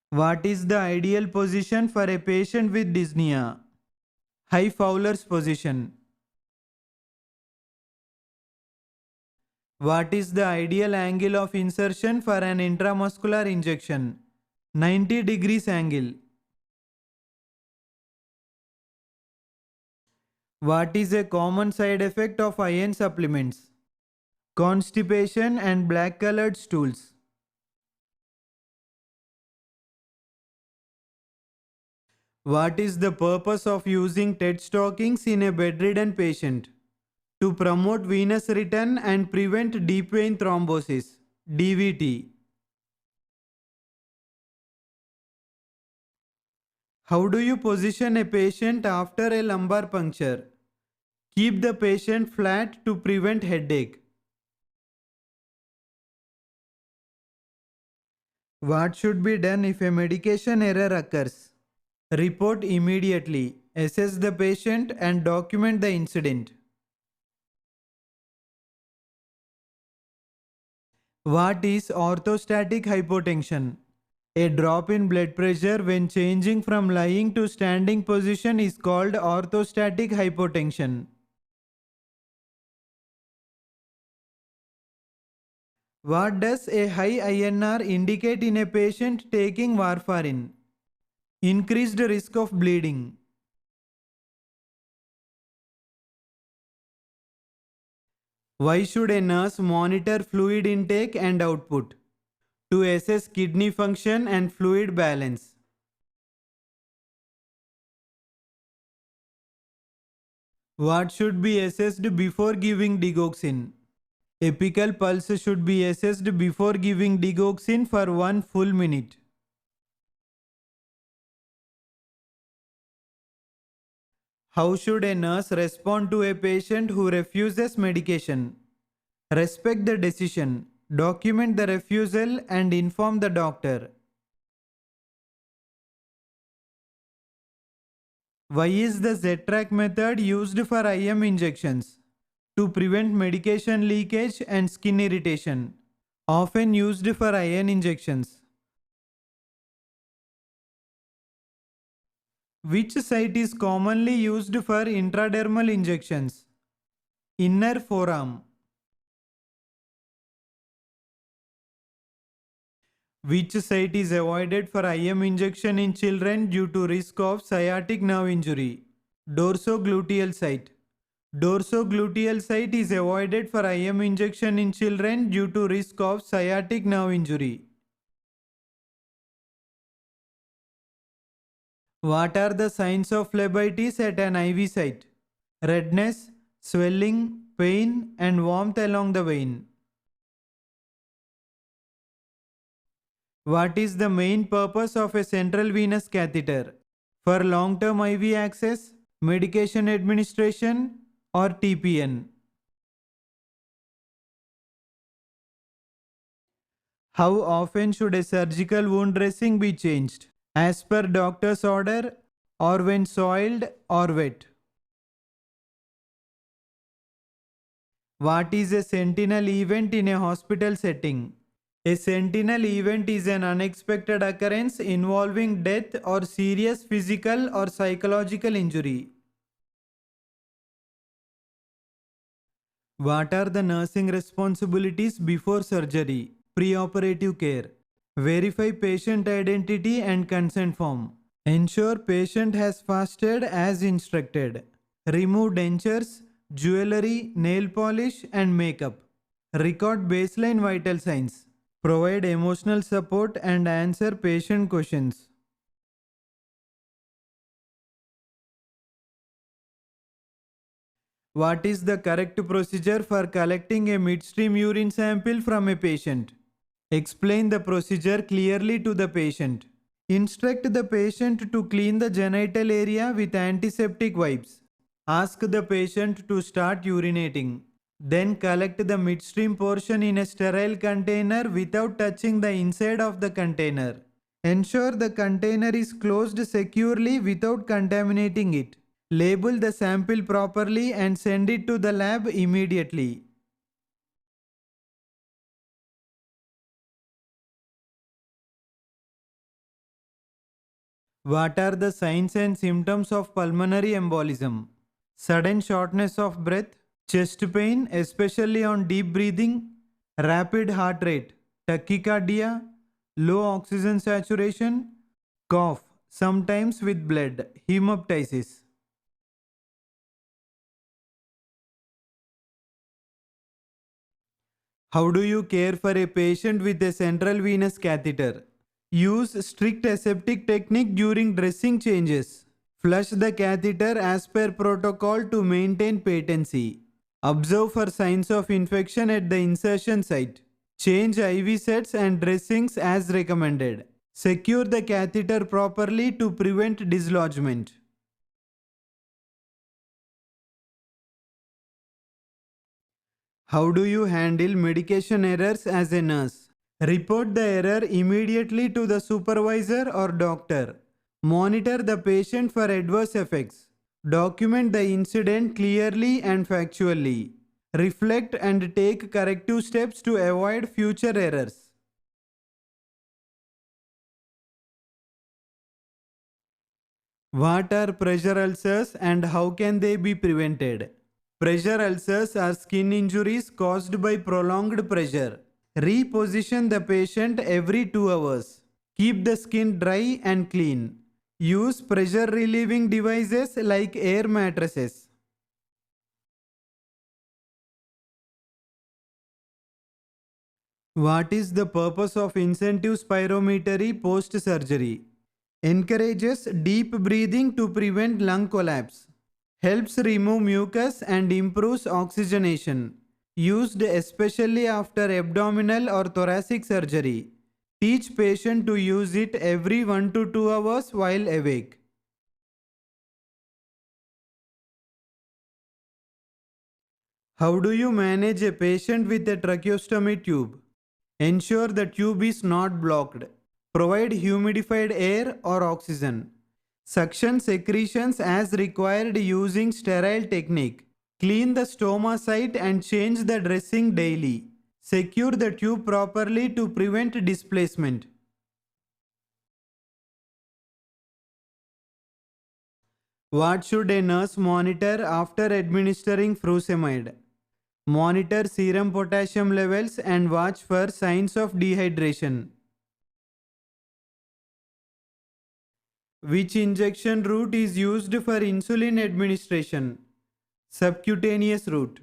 What is the ideal position for a patient with dyspnea? High Fowler's position. What is the ideal angle of insertion for an intramuscular injection? 90 degrees angle. What is a common side effect of iron supplements? Constipation and black colored stools. What is the purpose of using TED stockings in a bedridden patient? To promote venous return and prevent deep vein thrombosis. DVT. How do you position a patient after a lumbar puncture? Keep the patient flat to prevent headache. What should be done if a medication error occurs? Report immediately, assess the patient and document the incident. What is orthostatic hypotension? A drop in blood pressure when changing from lying to standing position is called orthostatic hypotension. What does a high INR indicate in a patient taking warfarin? Increased risk of bleeding. Why should a nurse monitor fluid intake and output? To assess kidney function and fluid balance. What should be assessed before giving digoxin? Apical pulse should be assessed before giving digoxin for 1 full minute. How should a nurse respond to a patient who refuses medication? Respect the decision, document the refusal and inform the doctor. Why is the Z-track method used for IM injections? To prevent medication leakage and skin irritation. Often used for iron injections. Which site is commonly used for intradermal injections? Inner forearm. Which site is avoided for IM injection in children due to risk of sciatic nerve injury? Dorsogluteal site. Dorsogluteal site is avoided for IM injection in children due to risk of sciatic nerve injury. What are the signs of phlebitis at an IV site? Redness, swelling, pain and warmth along the vein. What is the main purpose of a central venous catheter? For long-term IV access, medication administration or TPN? How often should a surgical wound dressing be changed? As per doctor's order or when soiled or wet? What is a sentinel event in a hospital setting? A sentinel event is an unexpected occurrence involving death or serious physical or psychological injury. What are the nursing responsibilities before surgery? Preoperative care. Verify patient identity and consent form. Ensure patient has fasted as instructed. Remove dentures, jewelry, nail polish and makeup. Record baseline vital signs. Provide emotional support and answer patient questions. What is the correct procedure for collecting a midstream urine sample from a patient? Explain the procedure clearly to the patient. Instruct the patient to clean the genital area with antiseptic wipes. Ask the patient to start urinating. Then collect the midstream portion in a sterile container without touching the inside of the container. Ensure the container is closed securely without contaminating it. Label the sample properly and send it to the lab immediately. What are the signs and symptoms of pulmonary embolism? Sudden shortness of breath, chest pain, especially on deep breathing, rapid heart rate, tachycardia, low oxygen saturation, cough, sometimes with blood, hemoptysis. How do you care for a patient with a central venous catheter? Use strict aseptic technique during dressing changes. Flush the catheter as per protocol to maintain patency. Observe for signs of infection at the insertion site. Change IV sets and dressings as recommended. Secure the catheter properly to prevent dislodgement. How do you handle medication errors as a nurse? Report the error immediately to the supervisor or doctor. Monitor the patient for adverse effects. Document the incident clearly and factually. Reflect and take corrective steps to avoid future errors. What are pressure ulcers and how can they be prevented? Pressure ulcers are skin injuries caused by prolonged pressure. Reposition the patient every 2 hours. Keep the skin dry and clean. Use pressure relieving devices like air mattresses. What is the purpose of incentive spirometry post surgery? Encourages deep breathing to prevent lung collapse. Helps remove mucus and improves oxygenation. Used especially after abdominal or thoracic surgery. Teach patient to use it every 1 to 2 hours while awake. How do you manage a patient with a tracheostomy tube? Ensure the tube is not blocked. Provide humidified air or oxygen. Suction secretions as required using sterile technique. Clean the stoma site and change the dressing daily. Secure the tube properly to prevent displacement. What should a nurse monitor after administering furosemide? Monitor serum potassium levels and watch for signs of dehydration. Which injection route is used for insulin administration? Subcutaneous route.